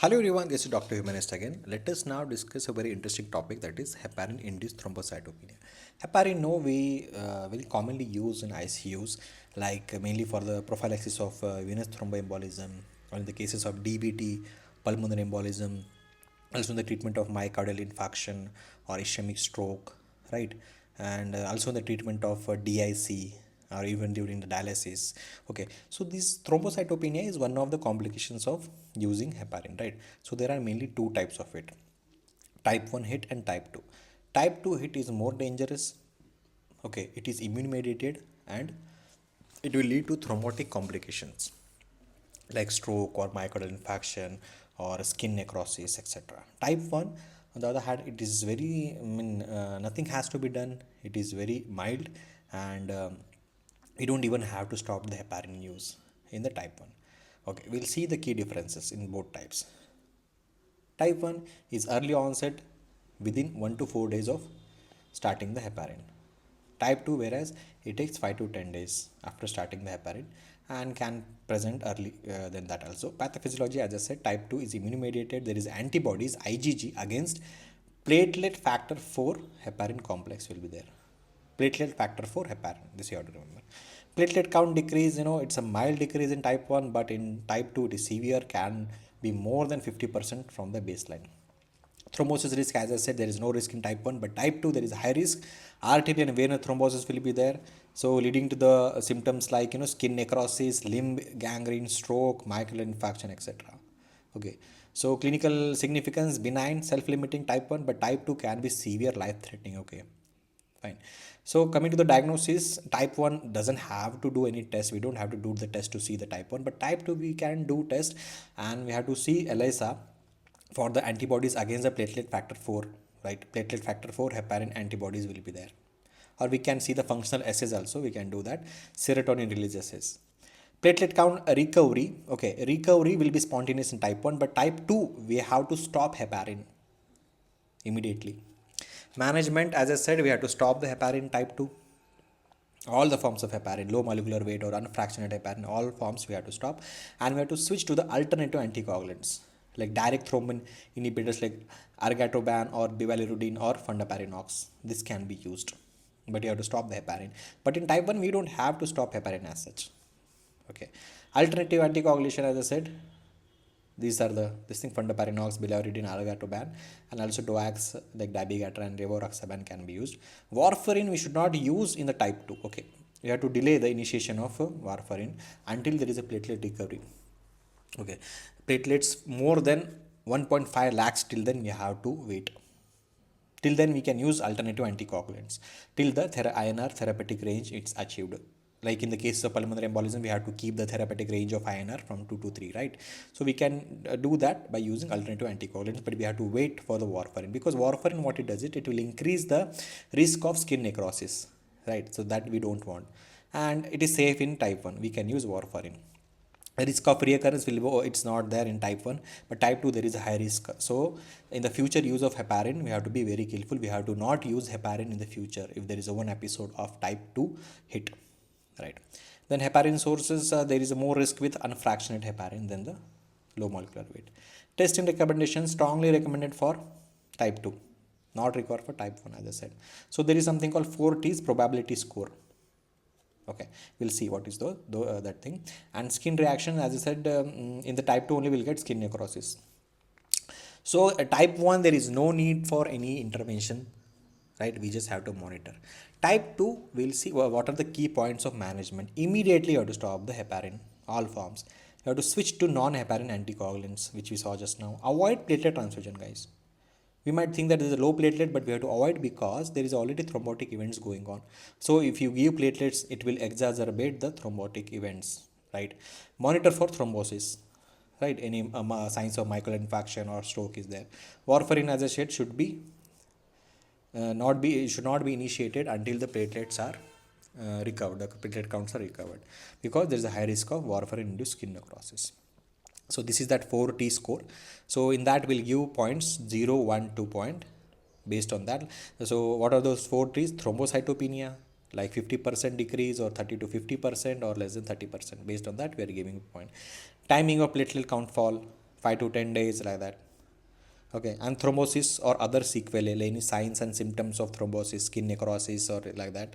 Hello everyone, this is Dr. Humanist again. Let us now discuss a very interesting topic, that is heparin induced thrombocytopenia. Heparin, no, we very commonly use in ICUs, like mainly for the prophylaxis of venous thromboembolism, or in the cases of DVT, pulmonary embolism, also in the treatment of myocardial infarction or ischemic stroke, right? And also in the treatment of DIC, or even during the dialysis. Okay, so this thrombocytopenia is one of the complications of using heparin, right? So there are mainly two types of it: type 1 hit and type 2. Type 2 hit is more dangerous. Okay, it is immune mediated and it will lead to thrombotic complications like stroke or myocardial infarction or skin necrosis, etc. Type 1, on the other hand, it is very, nothing has to be done. It is very mild, and we don't even have to stop the heparin use in the type 1. Okay, we'll see the key differences in both types. Type 1 is early onset within 1 to 4 days of starting the heparin. Type 2, whereas it takes 5 to 10 days after starting the heparin and can present early than that also. Pathophysiology, as I said, type 2 is immune mediated. There is antibodies IgG against platelet factor 4 heparin complex will be there. Platelet factor 4 heparin, this you have to remember. Platelet count decrease, it's a mild decrease in type 1, but in type 2 it is severe, can be more than 50% from the baseline. Thrombosis risk, as I said, there is no risk in type 1, but type 2 there is high risk. Arterial and venous thrombosis will be there, so leading to the symptoms like skin necrosis, limb gangrene, stroke, myocardial infarction, etc. Okay, so clinical significance: benign, self-limiting type 1, but type 2 can be severe, life-threatening. Okay, fine. So coming to the diagnosis, type 1 doesn't have to do any test. We don't have to do the test to see the type 1, but type 2 we can do test, and we have to see ELISA for the antibodies against the platelet factor 4, right? Platelet factor 4 heparin antibodies will be there. Or we can see the functional assays also, we can do that. Serotonin release assays. Platelet count recovery. Okay, recovery will be spontaneous in type 1, but type 2 we have to stop heparin immediately. Management, as I said, we have to stop the heparin type 2. All the forms of heparin, low molecular weight or unfractionated heparin, all forms we have to stop, and we have to switch to the alternative anticoagulants like direct thrombin inhibitors like argatoban or bivalirudin or fondaparinux. This can be used, but you have to stop the heparin. But in type 1 we don't have to stop heparin as such. Okay, alternative anticoagulation, as I said, these are this thing: fondaparinux, bivalirudin, argatoban, and also DOACs like dabigatran and rivaroxaban can be used. Warfarin we should not use in the type 2. Okay, we have to delay the initiation of warfarin until there is a platelet recovery. Okay, platelets more than 1.5 lakhs, till then we have to wait. Till then we can use alternative anticoagulants till the INR therapeutic range it's achieved. Like in the case of pulmonary embolism, we have to keep the therapeutic range of INR from 2 to 3, right? So we can do that by using alternative anticoagulants, but we have to wait for the warfarin, because warfarin, what it does, it will increase the risk of skin necrosis, right? So that we don't want, and it is safe in type 1. We can use warfarin. Risk of reoccurrence will go, it's not there in type 1, but type 2 there is a high risk. So in the future use of heparin, we have to be very careful. We have to not use heparin in the future if there is a one episode of type 2 hit, right? Then heparin sources, there is a more risk with unfractionated heparin than the low molecular weight. Testing recommendations: strongly recommended for type 2, not required for type 1, as I said. So there is something called 4 T's probability score. Okay, we'll see what is that thing. And skin reaction, as I said, in the type 2 only we'll get skin necrosis. So type 1 there is no need for any intervention, right? We just have to monitor. Type 2, we'll see what are the key points of management. Immediately you have to stop the heparin, all forms. You have to switch to non-heparin anticoagulants, which we saw just now. Avoid platelet transfusion, guys. We might think that there is a low platelet, but we have to avoid because there is already thrombotic events going on. So if you give platelets, it will exacerbate the thrombotic events, right? Monitor for thrombosis, right? Any signs of myocardial infarction or stroke is there. Warfarin, as I said, should not be initiated until the platelets are recovered, the platelet counts are recovered, because there is a high risk of warfarin-induced skin necrosis. So this is that 4T score. So in that we'll give points 0, 1, 2 point based on that. So what are those 4 T's? Thrombocytopenia, like 50% decrease or 30 to 50% or less than 30%. Based on that we are giving a point. Timing of platelet count fall, 5 to 10 days like that. Okay, and thrombosis or other sequelae, any signs and symptoms of thrombosis, skin necrosis or like that,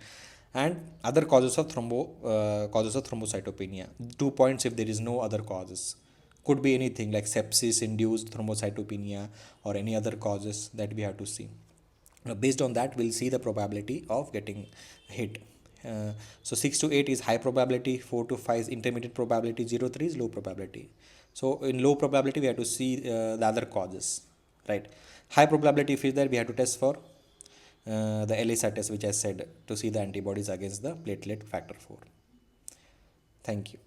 and other causes of thrombocytopenia. 2 points if there is no other causes. Could be anything like sepsis induced thrombocytopenia or any other causes that we have to see. Now, based on that, we'll see the probability of getting hit. So 6 to 8 is high probability, 4 to 5 is intermediate probability, 0 to 3 is low probability. So in low probability, we have to see the other causes, right? High probability, if is there, we have to test for the ELISA test, which I said, to see the antibodies against the platelet factor 4. Thank you.